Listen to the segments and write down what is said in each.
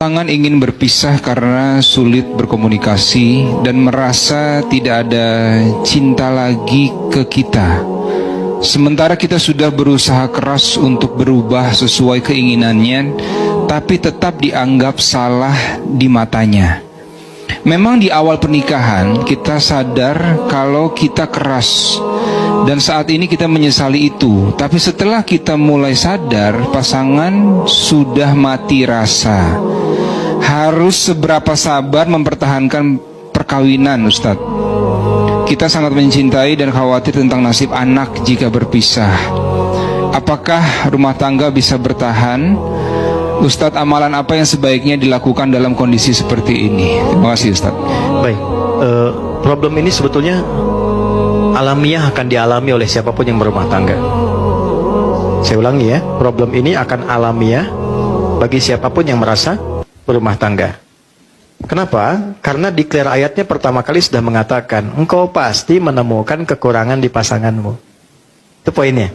Pasangan ingin berpisah karena sulit berkomunikasi dan merasa tidak ada cinta lagi ke kita. Sementara kita sudah berusaha keras untuk berubah sesuai keinginannya, tapi tetap dianggap salah di matanya. Memang di awal pernikahan kita sadar kalau kita keras, dan saat ini kita menyesali itu. Tapi setelah kita mulai sadar, pasangan sudah mati rasa. Harus seberapa sabar mempertahankan perkawinan, Ustadz? Kita sangat mencintai dan khawatir tentang nasib anak jika berpisah. Apakah rumah tangga bisa bertahan? Ustadz, amalan apa yang sebaiknya dilakukan dalam kondisi seperti ini? Terima kasih, Ustadz. Baik, problem ini sebetulnya alamiah, akan dialami oleh siapapun yang berumah tangga. Saya ulangi ya, problem ini akan alamiah bagi siapapun yang merasa berumah tangga. Kenapa? Karena declare ayatnya pertama kali sudah mengatakan, engkau pasti menemukan kekurangan di pasanganmu. Itu poinnya.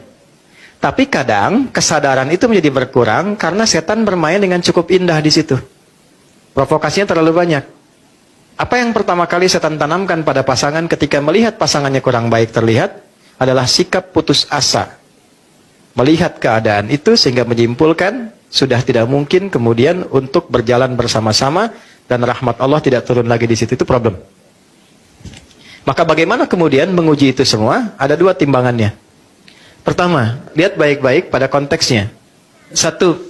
Tapi kadang kesadaran itu menjadi berkurang karena setan bermain dengan cukup indah di situ. Provokasinya terlalu banyak. Apa yang pertama kali setan tanamkan pada pasangan ketika melihat pasangannya kurang baik terlihat adalah sikap putus asa. Melihat keadaan itu sehingga menyimpulkan sudah tidak mungkin kemudian untuk berjalan bersama-sama dan rahmat Allah tidak turun lagi di situ. Itu problem. Maka bagaimana kemudian menguji itu semua? Ada dua timbangannya. Pertama, lihat baik-baik pada konteksnya. Satu,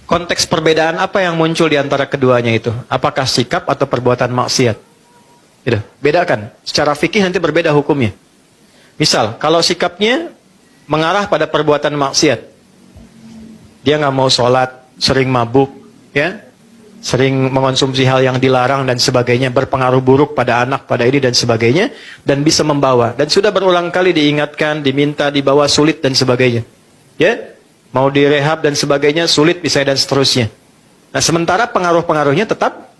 konteks perbedaan apa yang muncul di antara keduanya itu? Apakah sikap atau perbuatan maksiat? Gitu. Bedakan. Secara fikih nanti berbeda hukumnya. Misal, kalau sikapnya mengarah pada perbuatan maksiat, dia nggak mau sholat, sering mabuk, ya, sering mengonsumsi hal yang dilarang dan sebagainya, berpengaruh buruk pada anak, pada ini dan sebagainya, dan bisa membawa. Dan sudah berulang kali diingatkan, diminta, dibawa, sulit dan sebagainya. Ya, mau direhab dan sebagainya, sulit misalnya dan seterusnya. Nah, sementara pengaruh-pengaruhnya tetap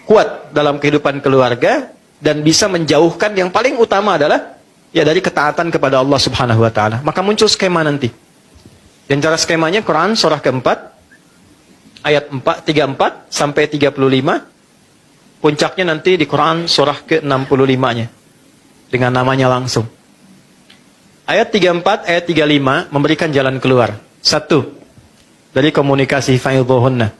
kuat dalam kehidupan keluarga dan bisa menjauhkan. Yang paling utama adalah ya dari ketaatan kepada Allah Subhanahu wa taala. Maka muncul skema nanti. Dan cara skemanya Quran surah keempat ayat 34 sampai 35. Puncaknya nanti di Quran surah ke-65-nya dengan namanya langsung. Ayat 34, ayat 35 memberikan jalan keluar. Satu, dari komunikasi fa'idhuhunna.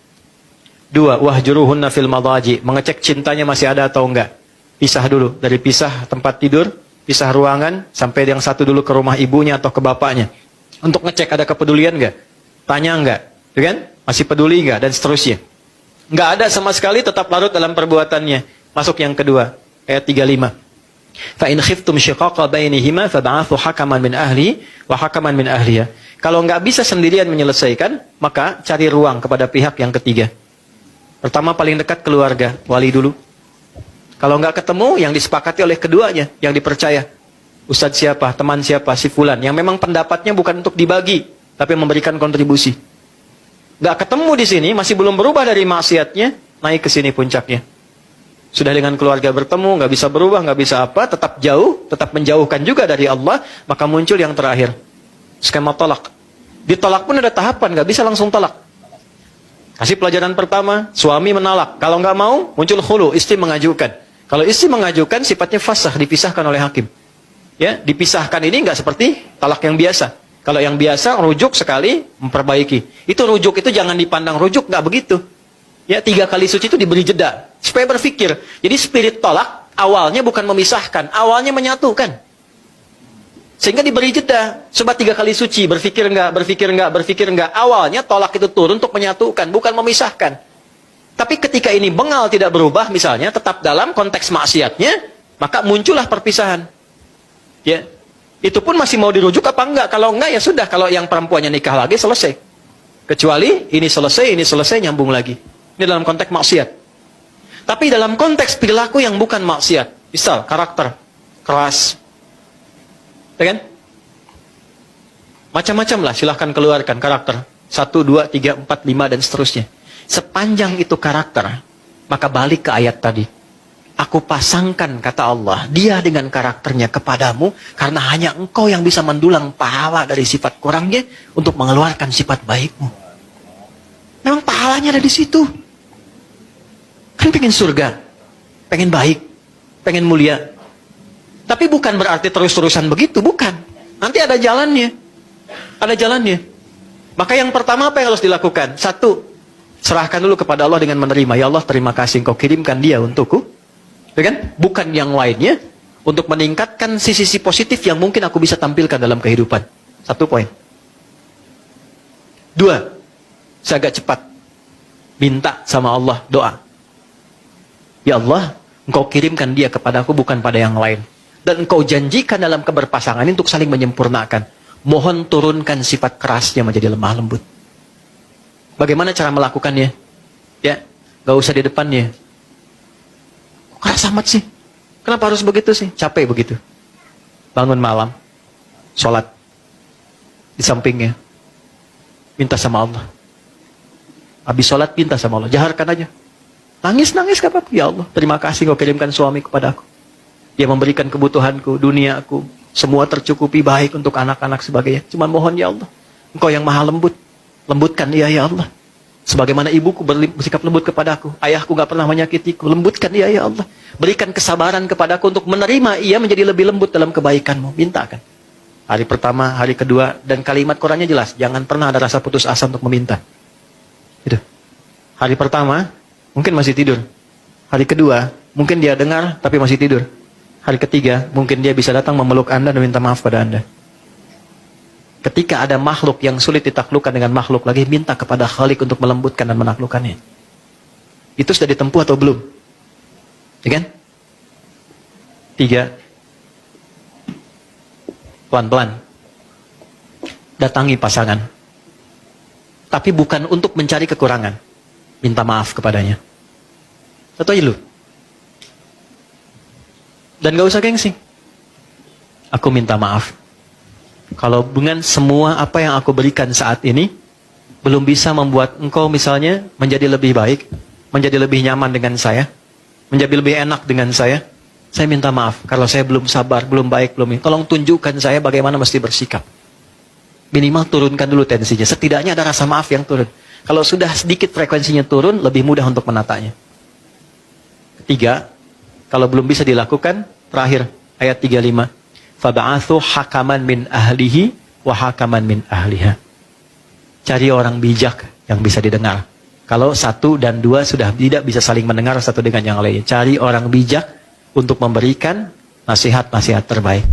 Dua, wahjuruhunna fil madaji, mengecek cintanya masih ada atau enggak. Pisah dulu, dari pisah tempat tidur, pisah ruangan, sampai yang satu dulu ke rumah ibunya atau ke bapaknya. Untuk ngecek ada kepedulian enggak, tanya enggak, kan? Masih peduli enggak, dan seterusnya. Enggak ada sama sekali, tetap larut dalam perbuatannya. Masuk yang kedua, ayat 35. Fa in khiftum shiqaqa bainihima fab'athu hakaman min ahli wa hakaman min ahliya. Kalau enggak bisa sendirian menyelesaikan, maka cari ruang kepada pihak yang ketiga. Pertama paling dekat keluarga, wali dulu. Kalau enggak ketemu, yang disepakati oleh keduanya, yang dipercaya. Ustadz siapa, teman siapa, si fulan, yang memang pendapatnya bukan untuk dibagi, tapi memberikan kontribusi. Enggak ketemu di sini, masih belum berubah dari maksiatnya, naik ke sini puncaknya. Sudah dengan keluarga bertemu, nggak bisa berubah, nggak bisa apa, tetap jauh, tetap menjauhkan juga dari Allah, maka muncul yang terakhir, skema tolak. Ditolak pun ada tahapan, nggak bisa langsung tolak. Kasih pelajaran pertama, suami menolak. Kalau nggak mau, muncul khulu, istri mengajukan. Kalau istri mengajukan, sifatnya fasakh, dipisahkan oleh hakim. Ya, dipisahkan ini nggak seperti talak yang biasa. Kalau yang biasa, rujuk sekali, memperbaiki. Itu rujuk itu jangan dipandang rujuk, nggak begitu. Ya, 3 kali suci itu diberi jeda supaya berpikir. Jadi spirit tolak awalnya bukan memisahkan, awalnya menyatukan. Sehingga diberi jeda. Coba 3 kali suci, berpikir enggak, berpikir enggak, berpikir enggak. Awalnya tolak itu turun untuk menyatukan, bukan memisahkan. Tapi ketika ini bengal tidak berubah, misalnya tetap dalam konteks maksiatnya, maka muncullah perpisahan. Ya, itu pun masih mau dirujuk apa enggak? Kalau enggak ya sudah, kalau yang perempuannya nikah lagi selesai. Kecuali ini selesai nyambung lagi. Ini dalam konteks maksiat. Tapi dalam konteks perilaku yang bukan maksiat, misal karakter keras, ya kan? Macam-macam lah, silahkan keluarkan karakter 1, 2, 3, 4, 5 dan seterusnya. Sepanjang itu karakter, maka balik ke ayat tadi. Aku pasangkan, kata Allah, dia dengan karakternya kepadamu, karena hanya engkau yang bisa mendulang pahala dari sifat kurangnya untuk mengeluarkan sifat baikmu. Pahalanya ada di situ. Kan pengen surga, pengen baik, pengen mulia. Tapi bukan berarti terus-terusan begitu, bukan. Nanti ada jalannya. Ada jalannya. Maka yang pertama apa yang harus dilakukan? Satu, serahkan dulu kepada Allah dengan menerima. Ya Allah, terima kasih Engkau kirimkan dia untukku. Ya kan? Bukan yang lainnya. Untuk meningkatkan sisi-sisi positif yang mungkin aku bisa tampilkan dalam kehidupan. Satu poin. Dua, saya agak cepat. Minta sama Allah, doa. Ya Allah, Engkau kirimkan dia kepada aku, bukan pada yang lain. Dan Engkau janjikan dalam keberpasangan ini untuk saling menyempurnakan. Mohon turunkan sifat kerasnya menjadi lemah lembut. Bagaimana cara melakukannya? Ya, gak usah di depannya. Kok keras amat sih? Kenapa harus begitu sih? Capek begitu. Bangun malam, sholat di sampingnya, minta sama Allah. Habis sholat minta sama Allah, jaharkan aja. Nangis gak apa-apa. Ya Allah, terima kasih Kau kirimkan suami kepada aku. Dia memberikan kebutuhanku, duniaku, semua tercukupi baik untuk anak-anak sebagainya. Cuma mohon ya Allah, Engkau yang maha lembut, lembutkan dia ya Allah. Sebagaimana ibuku bersikap lembut kepadaku, ayahku gak pernah menyakitiku, lembutkan dia ya Allah. Berikan kesabaran kepadaku untuk menerima ia menjadi lebih lembut dalam kebaikanmu. Mintakan. Hari pertama, hari kedua, dan kalimat Qurannya jelas, jangan pernah ada rasa putus asa untuk meminta. Itu. Hari pertama, mungkin masih tidur. Hari kedua, mungkin dia dengar tapi masih tidur. Hari ketiga, mungkin dia bisa datang memeluk Anda dan minta maaf pada Anda. Ketika ada makhluk yang sulit ditaklukkan dengan makhluk lagi, minta kepada Khalik untuk melembutkan dan menaklukkannya. Itu sudah ditempuh atau belum? Ya kan? 3. Pelan-pelan. Datangi pasangan. Tapi bukan untuk mencari kekurangan. Minta maaf kepadanya. Satu aja lu. Dan gak usah gengsi. Aku minta maaf. Kalau dengan semua apa yang aku berikan saat ini, belum bisa membuat engkau misalnya menjadi lebih baik, menjadi lebih nyaman dengan saya, menjadi lebih enak dengan saya minta maaf. Kalau saya belum sabar, belum baik, belum ini. Tolong tunjukkan saya bagaimana mesti bersikap. Minimal turunkan dulu tensinya. Setidaknya ada rasa maaf yang turun. Kalau sudah sedikit frekuensinya turun, lebih mudah untuk menatanya. 3, kalau belum bisa dilakukan, terakhir, ayat 35. Faba'athu hakaman min ahlihi wa hakaman min ahliha. Cari orang bijak yang bisa didengar. Kalau 1 dan 2 sudah tidak bisa saling mendengar satu dengan yang lainnya. Cari orang bijak untuk memberikan nasihat-nasihat terbaik.